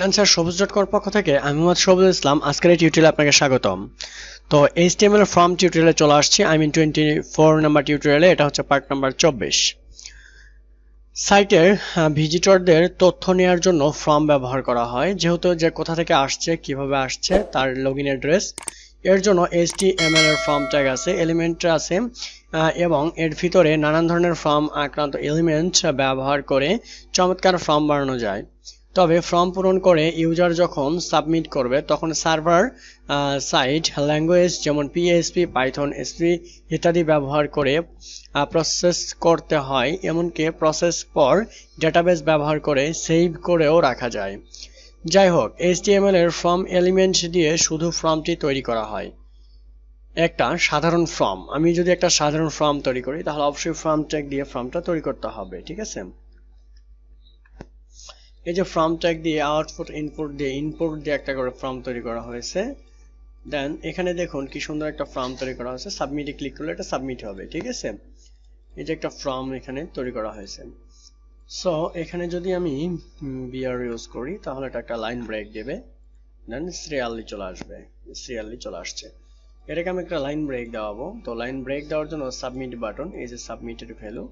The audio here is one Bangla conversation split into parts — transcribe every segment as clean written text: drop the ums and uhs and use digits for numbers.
অ্যান্সার সবুজ.com পক্ষ থেকে আমি মোহাম্মদ সবুজ ইসলাম। আজকের এই টিউটোরিয়ালে আপনাকে স্বাগতম। তো HTML ফর্ম টিউটোরিয়ালে চলে আসছি। 24 নাম্বার টিউটোরিয়ালে, এটা হচ্ছে পার্ট নাম্বার 24। সাইটের ভিজিটরদের তথ্য নেওয়ার জন্য ফর্ম ব্যবহার করা হয়, যেহেতু যে কোথা থেকে আসছে, কিভাবে আসছে, তার লগইন অ্যাড্রেস, এর জন্য HTML এর ফর্ম ট্যাগ আছে, এলিমেন্ট আছে, এবং এর ভিতরে নানান ধরনের ফর্ম আক্রান্ত এলিমেন্ট ব্যবহার করে চমৎকার ফর্ম বানানো যায়। তবে ফর্ম পূরণ করে ইউজার যখন সাবমিট করবে তখন সার্ভার সাইড ল্যাঙ্গুয়েজ যেমন PHP, পাইথন, SP ইত্যাদি ব্যবহার করে প্রসেস করতে হয়। এমনকি প্রসেস পর ডেটাবেস ব্যবহার করে সেভ করেও রাখা যায়। যাই হোক, HTML এর ফর্ম এলিমেন্ট দিয়ে শুধু ফর্মটি তৈরি করা হয়। একটা সাধারণ ফর্ম, আমি যদি একটা সাধারণ ফর্ম তৈরি করি তাহলে অবশ্যই ফর্ম ট্যাগ দিয়ে ফর্মটা তৈরি করতে হবে, ঠিক আছে? এই যে ফর্ম ট্যাগ দিয়ে আউটপুট ইনপুট দিয়ে একটা করে ফর্ম তৈরি করা হয়েছে। দেন এখানে দেখুন কি সুন্দর একটা ফর্ম তৈরি করা হয়েছে। সাবমিটে ক্লিক করলে এটা সাবমিট হবে, ঠিক আছে? এই যে একটা ফর্ম এখানে তৈরি করা হয়েছে। সো এখানে যদি আমি বিআর ইউজ করি তাহলে এটা একটা লাইন ব্রেক দেবে, দেন সিরিয়ালি চলে আসছে। এটাকে আমি একটা লাইন ব্রেক দেওয়াবো। তো লাইন ব্রেক দেওয়ার জন্য সাবমিট বাটন, এই যে সাবমিটেড ভ্যালু,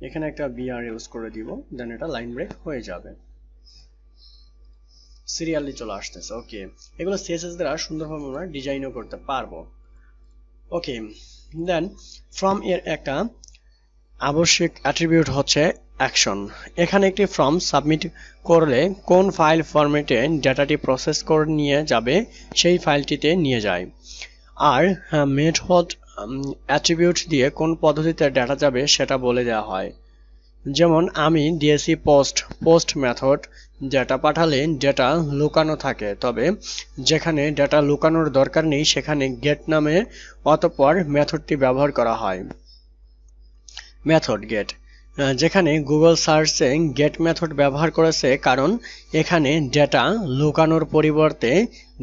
এখানে একটা বিআর ইউজ করে দিব, দেন এটা লাইন ব্রেক হয়ে যাবে, সিরিয়ালি চলে আসতেছে। ওকে, এগুলো CSS দ্বারা সুন্দরভাবে আমরা ডিজাইনও করতে পারবো। ওকে, দেন ফর্ম এর একটা আবশ্যিক অ্যাট্রিবিউট হচ্ছে অ্যাকশন। এখানে একটি ফর্ম সাবমিট করলে কোন ফাইল ফরম্যাটে ডেটাটি প্রসেস করে নিয়ে যাবে সেই ফাইলটিতে নিয়ে যায়। আর মেথড অ্যাট্রিবিউট দিয়ে কোন পদ্ধতিতে ডেটা যাবে সেটা বলে দেওয়া হয়। যেমন আমি দিয়েছি পোস্ট মেথড, ডেটা পাঠালে ডেটা লুকানো থাকে, তবে যেখানে ডেটা লুকানোর দরকার নেই সেখানে গেট নামে অতঃপর মেথডটি ব্যবহার করা হয়। মেথড গেট, যেখানে গুগল সার্চে গেট মেথড ব্যবহার করেছে কারণ এখানে ডেটা লুকানোর পরিবর্তে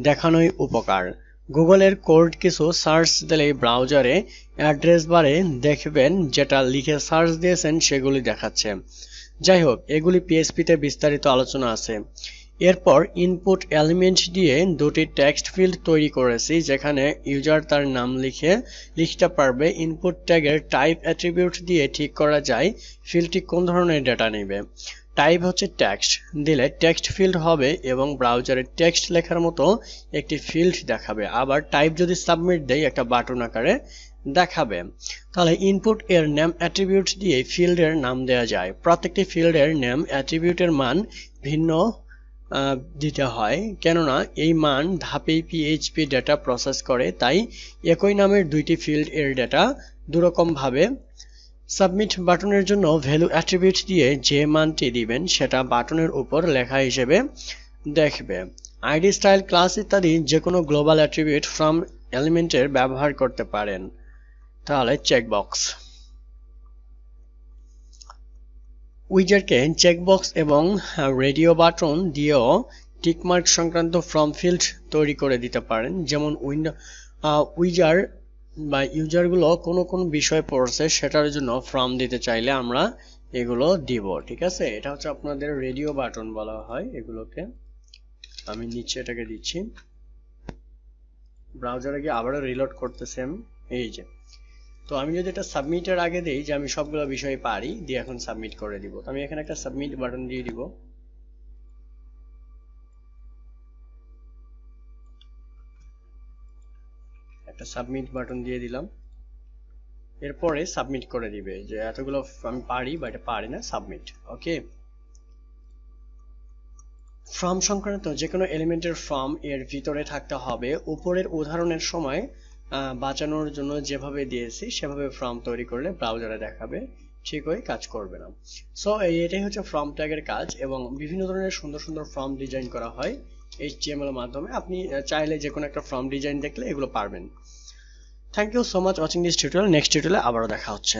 দেখানোই উপকার। গুগলের কোড কিছু সার্চ দিলেই ব্রাউজারে অ্যাড্রেস বারে দেখবেন যেটা লিখে সার্চ দিয়েছেন সেগুলি দেখাচ্ছে। যাই হোক, এগুলি PHP-তে বিস্তারিত আলোচনা আছে। এরপর ইনপুট এলিমেন্ট দিয়ে দুটি টেক্সট ফিল্ড তৈরি করেছি, যেখানে ইউজার তার নাম লিখতে পারবে। ইনপুট ট্যাগের টাইপ অ্যাট্রিবিউট দিয়ে ঠিক করা যায় ফিল্ডটি কোন ধরনের ডেটা নেবে। টাইপ হচ্ছে টেক্সট, দিলে টেক্সট ফিল্ড হবে এবং ব্রাউজারে টেক্সট লেখার মতো একটি ফিল্ড দেখাবে। আবার টাইপ যদি সাবমিট দেয় একটা বাটন আকারে দেখাবে। তাহলে ইনপুট এর নেম অ্যাট্রিবিউট দিয়ে ফিল্ডের নাম দেওয়া যায়। প্রত্যেকটি ফিল্ডের নেম অ্যাট্রিবিউটের মান ভিন্ন দিতে হয়, কেননা এই মান ধাপেই PHP ডেটা প্রসেস করে, তাই একই নামের দুইটি ফিল্ড এর ডেটা দুরকম ভাবে। সাবমিট বাটনের জন্য ভ্যালু অ্যাট্রিবিউট দিয়ে যে মানটি দিবেন সেটা বাটনের উপর লেখা হিসেবে দেখবে। আইডি, স্টাইল, ক্লাস ইত্যাদি যে কোনো গ্লোবাল অ্যাট্রিবিউট ফ্রম এলিমেন্টের ব্যবহার করতে পারেন। তাহলে চেকবক্স, উইজারকে চেকবক্স এবং রেডিও বাটন দিয়েও টিকমার্ক সংক্রান্ত ফর্ম ফিল্ড তৈরি করে দিতে পারেন। যেমন উইজার বা ইউজারগুলো কোন বিষয় পড়ছে সেটার জন্য ফর্ম দিতে চাইলে আমরা এগুলো দিব, ঠিক আছে? এটা হচ্ছে আপনাদের রেডিও বাটন বলা হয় এগুলোকে। আমি নিচে এটাকে দিচ্ছি, ব্রাউজারে গিয়ে আবারও রিলোড করতেছি আমি। এই যে, তো আমি যদি এটা সাবমিটের আগে দেই যে আমি সবগুলো বিষয় পারি, দিয়ে এখন সাবমিট করে দিব। তো আমি এখানে একটা সাবমিট বাটন দিয়ে দিব। একটা সাবমিট বাটন দিয়ে দিলাম, এরপরে সাবমিট করে দিবে যে এতগুলো আমি পারি বা এটা পারি না, সাবমিট। ওকে, ফর্ম সংক্রান্ত যে কোনো এলিমেন্টের ফর্ম এর ভিতরে থাকতে হবে। উপরের উদাহরণের সময় বাঁচানোর জন্য যেভাবে দিয়েছি সেভাবে ফর্ম তৈরি করলে ব্রাউজারে দেখাবে, ঠিকই কাজ করবে না। সো এটাই হচ্ছে ফর্ম ট্যাগের কাজ, এবং বিভিন্ন ধরনের সুন্দর সুন্দর ফর্ম ডিজাইন করা হয় HTML এর মাধ্যমে। আপনি চাইলে যে কোনো একটা ফর্ম ডিজাইন দেখলে এগুলো পারবেন। Thank you so much watching this tutorial. Next টিউটোরিয়ালে আবারও দেখা হচ্ছে।